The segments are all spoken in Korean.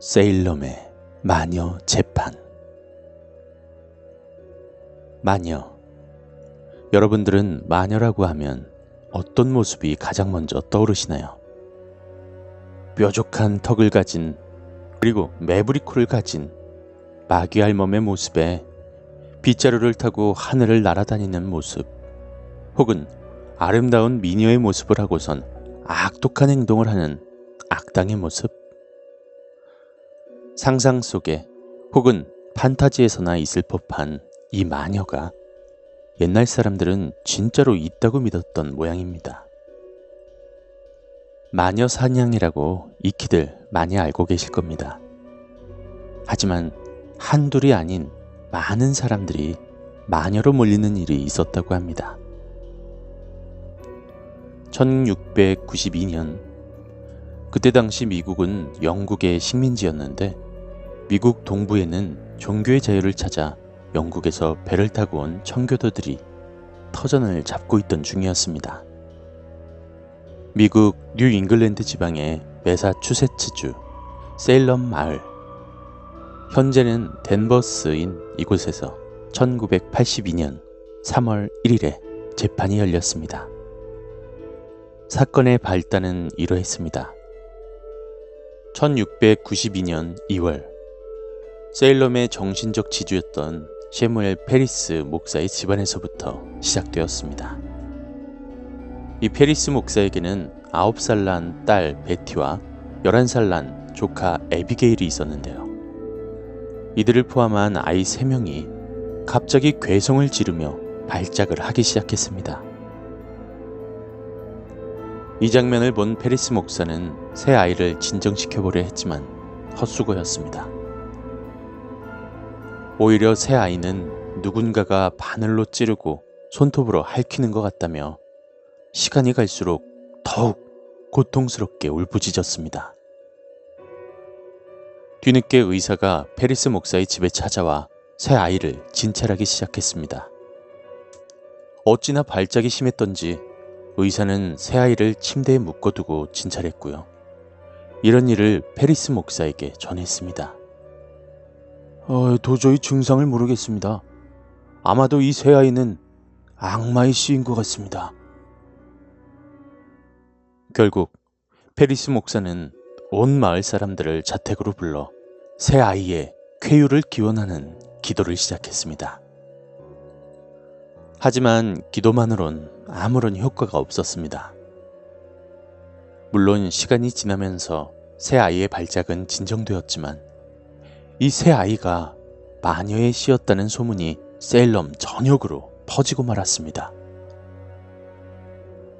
세일럼의 마녀 재판. 마녀. 여러분들은 마녀라고 하면 어떤 모습이 가장 먼저 떠오르시나요? 뾰족한 턱을 가진, 그리고 매부리 코를 가진 마귀 할멈의 모습에 빗자루를 타고 하늘을 날아다니는 모습, 혹은 아름다운 미녀의 모습을 하고선 악독한 행동을 하는 악당의 모습. 상상 속에 혹은 판타지에서나 있을 법한 이 마녀가 옛날 사람들은 진짜로 있다고 믿었던 모양입니다. 마녀 사냥이라고 익히들 많이 알고 계실 겁니다. 하지만 한둘이 아닌 많은 사람들이 마녀로 몰리는 일이 있었다고 합니다. 1692년, 그때 당시 미국은 영국의 식민지였는데 미국 동부에는 종교의 자유를 찾아 영국에서 배를 타고 온 청교도들이 터전을 잡고 있던 중이었습니다. 미국 뉴 잉글랜드 지방의 매사추세츠주 세일럼 마을, 현재는 댄버스인 이곳에서 1982년 3월 1일에 재판이 열렸습니다. 사건의 발단은 이러했습니다. 1692년 2월, 세일럼의 정신적 지주였던 셰무엘 페리스 목사의 집안에서부터 시작되었습니다. 이 페리스 목사에게는 9살 난 딸 베티와 11살 난 조카 에비게일이 있었는데요. 이들을 포함한 아이 3명이 갑자기 괴성을 지르며 발작을 하기 시작했습니다. 이 장면을 본 페리스 목사는 새 아이를 진정시켜보려 했지만 헛수고였습니다. 오히려 새 아이는 누군가가 바늘로 찌르고 손톱으로 핥히는 것 같다며 시간이 갈수록 더욱 고통스럽게 울부짖었습니다. 뒤늦게 의사가 페리스 목사의 집에 찾아와 새 아이를 진찰하기 시작했습니다. 어찌나 발작이 심했던지 의사는 새 아이를 침대에 묶어두고 진찰했고요. 이런 일을 페리스 목사에게 전했습니다. 도저히 증상을 모르겠습니다. 아마도 이 새 아이는 악마의 씨인 것 같습니다. 결국 페리스 목사는 온 마을 사람들을 자택으로 불러 새 아이의 쾌유를 기원하는 기도를 시작했습니다. 하지만 기도만으론 아무런 효과가 없었습니다. 물론 시간이 지나면서 새 아이의 발작은 진정되었지만 이 새 아이가 마녀의 씨였다는 소문이 세일럼 전역으로 퍼지고 말았습니다.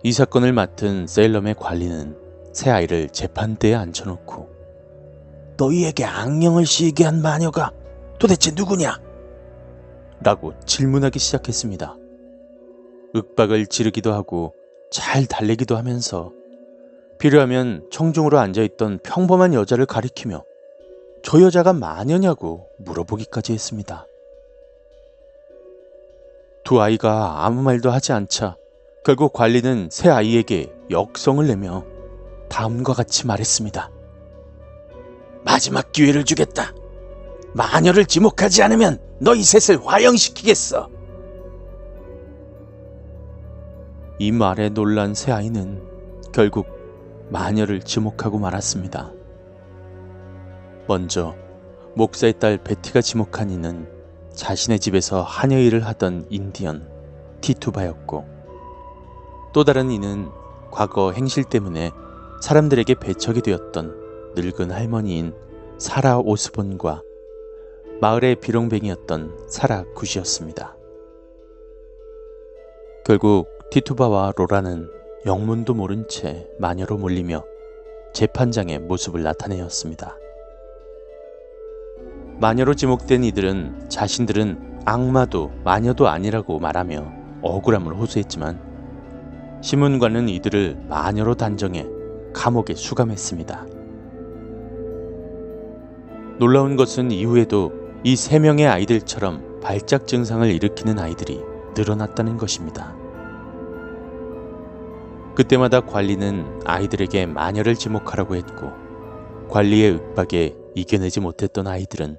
이 사건을 맡은 세일럼의 관리는 새 아이를 재판대에 앉혀놓고 너희에게 악령을 씌이게 한 마녀가 도대체 누구냐? 라고 질문하기 시작했습니다. 윽박을 지르기도 하고 잘 달래기도 하면서 필요하면 청중으로 앉아있던 평범한 여자를 가리키며 저 여자가 마녀냐고 물어보기까지 했습니다. 두 아이가 아무 말도 하지 않자 결국 관리는 새 아이에게 역성을 내며 다음과 같이 말했습니다. 마지막 기회를 주겠다. 마녀를 지목하지 않으면 너희 셋을 화형시키겠어. 이 말에 놀란 새 아이는 결국 마녀를 지목하고 말았습니다. 먼저 목사의 딸 베티가 지목한 이는 자신의 집에서 하녀 일을 하던 인디언 티투바였고, 또 다른 이는 과거 행실 때문에 사람들에게 배척이 되었던 늙은 할머니인 사라 오스본과 마을의 비룡뱅이였던 사라 굿이었습니다. 결국 티투바와 로라는 영문도 모른 채 마녀로 몰리며 재판장의 모습을 나타내었습니다. 마녀로 지목된 이들은 자신들은 악마도 마녀도 아니라고 말하며 억울함을 호소했지만 시문관은 이들을 마녀로 단정해 감옥에 수감했습니다. 놀라운 것은 이후에도 이 3명의 아이들처럼 발작 증상을 일으키는 아이들이 늘어났다는 것입니다. 그때마다 관리는 아이들에게 마녀를 지목하라고 했고, 관리의 윽박에 이겨내지 못했던 아이들은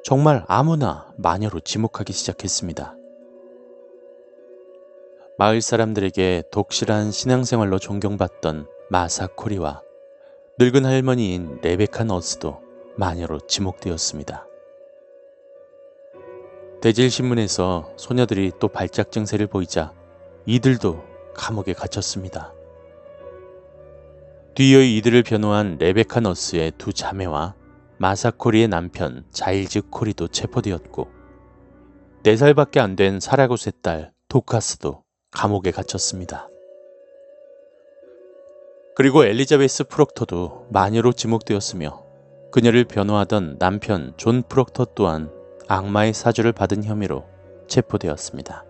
정말 아무나 마녀로 지목하기 시작했습니다. 마을 사람들에게 독실한 신앙생활로 존경받던 마사코리와 늙은 할머니인 레베카 너스도 마녀로 지목되었습니다. 대질신문에서 소녀들이 또 발작 증세를 보이자 이들도 감옥에 갇혔습니다. 뒤이어 이들을 변호한 레베카 너스의 두 자매와 마사코리의 남편 자일즈 코리도 체포되었고, 4살밖에 안 된 사라고스의 딸 도카스도 감옥에 갇혔습니다. 그리고 엘리자베스 프록터도 마녀로 지목되었으며, 그녀를 변호하던 남편 존 프록터 또한 악마의 사주를 받은 혐의로 체포되었습니다.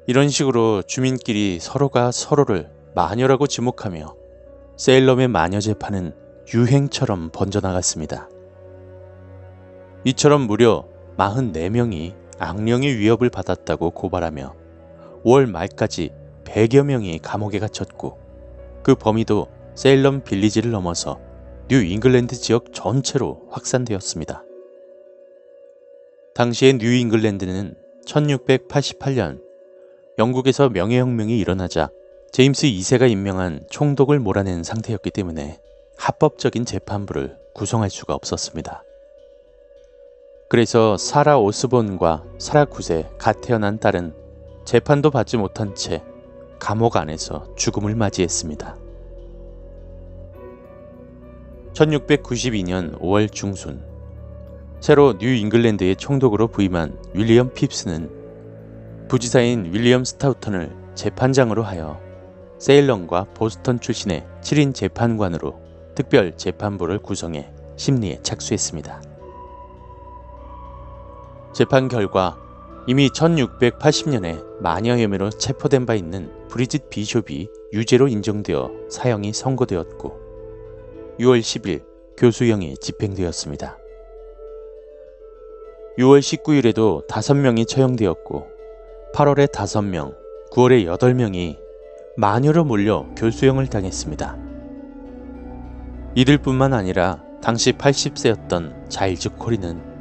이런 식으로 주민끼리 서로가 서로를 마녀라고 지목하며 세일럼의 마녀 재판은 유행처럼 번져나갔습니다. 이처럼 무려 44명이 악령의 위협을 받았다고 고발하며 5월 말까지 100여 명이 감옥에 갇혔고, 그 범위도 세일럼 빌리지를 넘어서 뉴 잉글랜드 지역 전체로 확산되었습니다. 당시의 뉴 잉글랜드는 1688년 영국에서 명예혁명이 일어나자 제임스 2세가 임명한 총독을 몰아낸 상태였기 때문에 합법적인 재판부를 구성할 수가 없었습니다. 그래서 사라 오스본과 사라 굿의 갓 태어난 딸은 재판도 받지 못한 채 감옥 안에서 죽음을 맞이했습니다. 1692년 5월 중순, 새로 뉴 잉글랜드의 총독으로 부임한 윌리엄 핍스는 부지사인 윌리엄 스타우턴을 재판장으로 하여 세일럼과 보스턴 출신의 7인 재판관으로 특별 재판부를 구성해 심리에 착수했습니다. 재판 결과 이미 1680년에 마녀 혐의로 체포된 바 있는 브리짓 비숍이 유죄로 인정되어 사형이 선고되었고, 6월 10일 교수형이 집행되었습니다. 6월 19일에도 5명이 처형되었고, 8월에 5명, 9월에 8명이 마녀로 몰려 교수형을 당했습니다. 이들뿐만 아니라 당시 80세였던 자일즈 코리는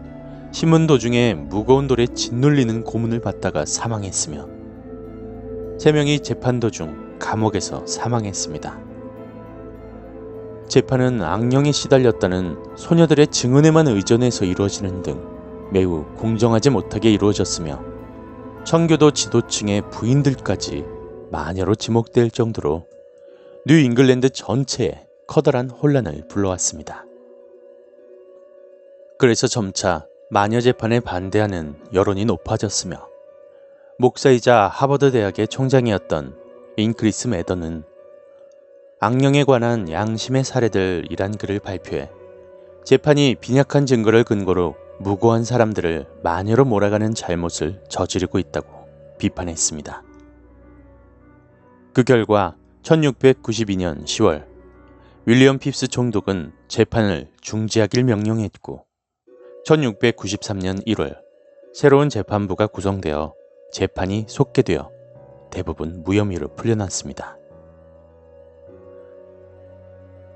신문 도중에 무거운 돌에 짓눌리는 고문을 받다가 사망했으며, 3명이 재판 도중 감옥에서 사망했습니다. 재판은 악령에 시달렸다는 소녀들의 증언에만 의존해서 이루어지는 등 매우 공정하지 못하게 이루어졌으며, 청교도 지도층의 부인들까지 마녀로 지목될 정도로 뉴 잉글랜드 전체에 커다란 혼란을 불러왔습니다. 그래서 점차 마녀 재판에 반대하는 여론이 높아졌으며, 목사이자 하버드 대학의 총장이었던 잉크리스 매더는 악령에 관한 양심의 사례들이란 글을 발표해 재판이 빈약한 증거를 근거로 무고한 사람들을 마녀로 몰아가는 잘못을 저지르고 있다고 비판했습니다. 그 결과 1692년 10월 윌리엄 핍스 총독은 재판을 중지하길 명령했고, 1693년 1월 새로운 재판부가 구성되어 재판이 속개되어 대부분 무혐의로 풀려났습니다.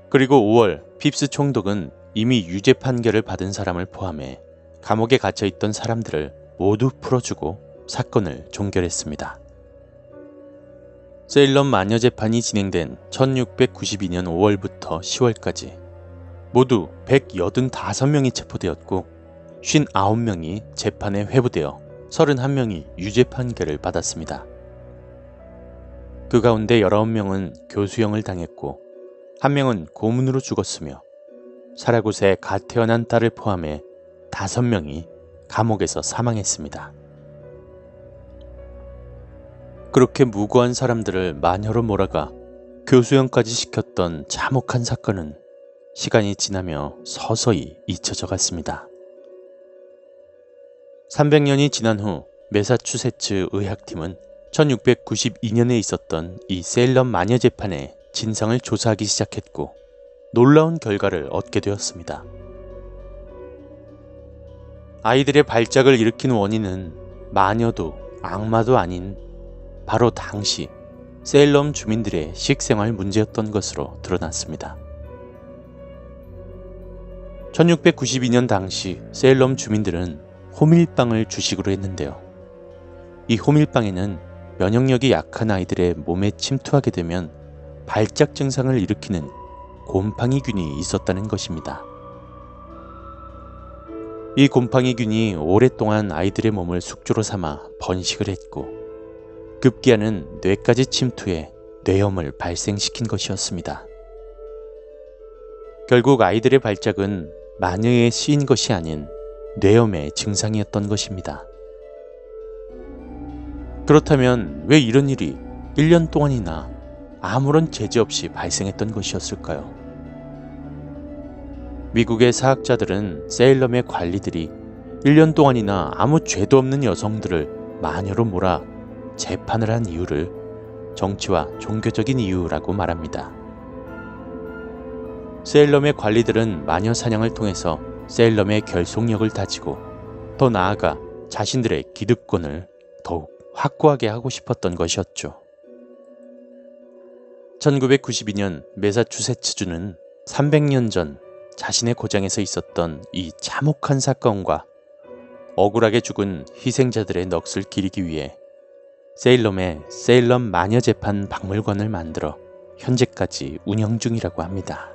그리고 5월 핍스 총독은 이미 유죄 판결을 받은 사람을 포함해 감옥에 갇혀있던 사람들을 모두 풀어주고 사건을 종결했습니다. 세일럼 마녀 재판이 진행된 1692년 5월부터 10월까지 모두 185명이 체포되었고, 59명이 재판에 회부되어 31명이 유죄 판결을 받았습니다. 그 가운데 19명은 교수형을 당했고, 1명은 고문으로 죽었으며, 사라굿의 갓 태어난 딸을 포함해 5명이 감옥에서 사망했습니다. 그렇게 무고한 사람들을 마녀로 몰아가 교수형까지 시켰던 참혹한 사건은 시간이 지나며 서서히 잊혀져 갔습니다. 300년이 지난 후 매사추세츠 의학팀은 1692년에 있었던 이 세일럼 마녀 재판의 진상을 조사하기 시작했고, 놀라운 결과를 얻게 되었습니다. 아이들의 발작을 일으킨 원인은 마녀도 악마도 아닌 바로 당시 세일럼 주민들의 식생활 문제였던 것으로 드러났습니다. 1692년 당시 세일럼 주민들은 호밀빵을 주식으로 했는데요. 이 호밀빵에는 면역력이 약한 아이들의 몸에 침투하게 되면 발작 증상을 일으키는 곰팡이균이 있었다는 것입니다. 이 곰팡이균이 오랫동안 아이들의 몸을 숙주로 삼아 번식을 했고 급기야는 뇌까지 침투해 뇌염을 발생시킨 것이었습니다. 결국 아이들의 발작은 마녀에 씌인 것이 아닌 뇌염의 증상이었던 것입니다. 그렇다면 왜 이런 일이 1년 동안이나 아무런 제재 없이 발생했던 것이었을까요? 미국의 사학자들은 세일럼의 관리들이 1년 동안이나 아무 죄도 없는 여성들을 마녀로 몰아 재판을 한 이유를 정치와 종교적인 이유라고 말합니다. 세일럼의 관리들은 마녀 사냥을 통해서 세일럼의 결속력을 다지고 더 나아가 자신들의 기득권을 더욱 확고하게 하고 싶었던 것이었죠. 1992년 매사추세츠주는 300년 전 자신의 고장에서 있었던 이 참혹한 사건과 억울하게 죽은 희생자들의 넋을 기리기 위해 세일럼의 세일럼 마녀 재판 박물관을 만들어 현재까지 운영 중이라고 합니다.